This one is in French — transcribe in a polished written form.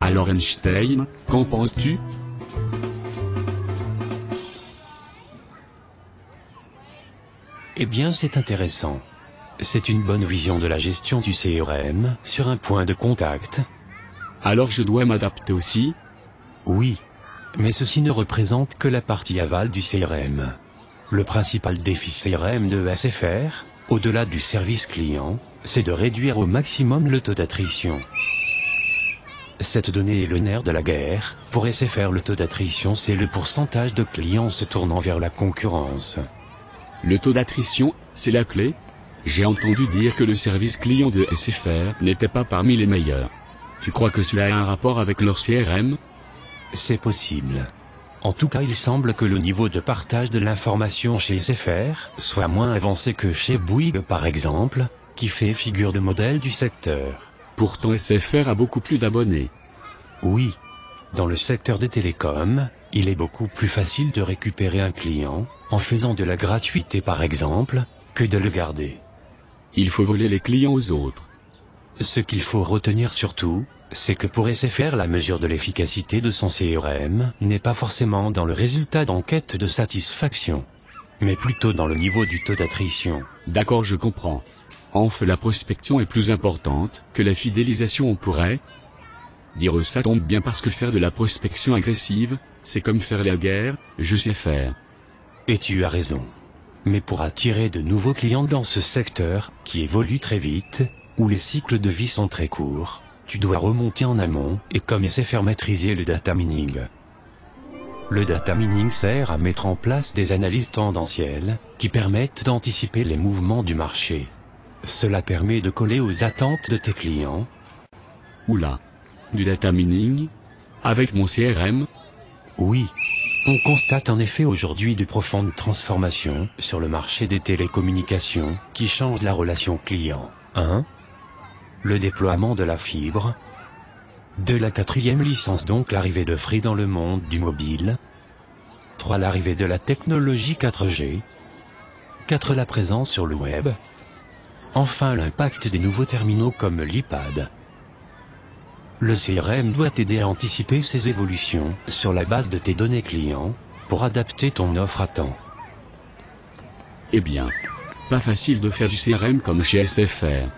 Alors Einstein, qu'en penses-tu? Eh bien, c'est intéressant. C'est une bonne vision de la gestion du CRM sur un point de contact. Alors je dois m'adapter aussi? Oui. Mais ceci ne représente que la partie aval du CRM. Le principal défi CRM de SFR, au-delà du service client, c'est de réduire au maximum le taux d'attrition. Cette donnée est le nerf de la guerre. Pour SFR, le taux d'attrition, c'est le pourcentage de clients se tournant vers la concurrence. Le taux d'attrition, c'est la clé? J'ai entendu dire que le service client de SFR n'était pas parmi les meilleurs. Tu crois que cela a un rapport avec leur CRM? C'est possible. En tout cas, il semble que le niveau de partage de l'information chez SFR soit moins avancé que chez Bouygues par exemple, qui fait figure de modèle du secteur. Pourtant SFR a beaucoup plus d'abonnés. Oui. Dans le secteur des télécoms, il est beaucoup plus facile de récupérer un client, en faisant de la gratuité par exemple, que de le garder. Il faut voler les clients aux autres. Ce qu'il faut retenir surtout, c'est que pour SFR la mesure de l'efficacité de son CRM n'est pas forcément dans le résultat d'enquête de satisfaction, mais plutôt dans le niveau du taux d'attrition. D'accord, je comprends. En fait, la prospection est plus importante que la fidélisation, on pourrait dire. Ça tombe bien parce que faire de la prospection agressive, c'est comme faire la guerre, je sais faire. Et tu as raison. Mais pour attirer de nouveaux clients dans ce secteur, qui évolue très vite, où les cycles de vie sont très courts, tu dois remonter en amont et comme SFR maîtriser le data mining. Le data mining sert à mettre en place des analyses tendancielles qui permettent d'anticiper les mouvements du marché. Cela permet de coller aux attentes de tes clients. Oula. Du data mining? Avec mon CRM? Oui. On constate en effet aujourd'hui de profondes transformations sur le marché des télécommunications qui changent la relation client. 1. Le déploiement de la fibre. 2. La 4e licence, donc l'arrivée de Free dans le monde du mobile. 3. L'arrivée de la technologie 4G. 4. La présence sur le web. Enfin, l'impact des nouveaux terminaux comme l'iPad. Le CRM doit t'aider à anticiper ces évolutions sur la base de tes données clients pour adapter ton offre à temps. Eh bien, pas facile de faire du CRM comme chez SFR.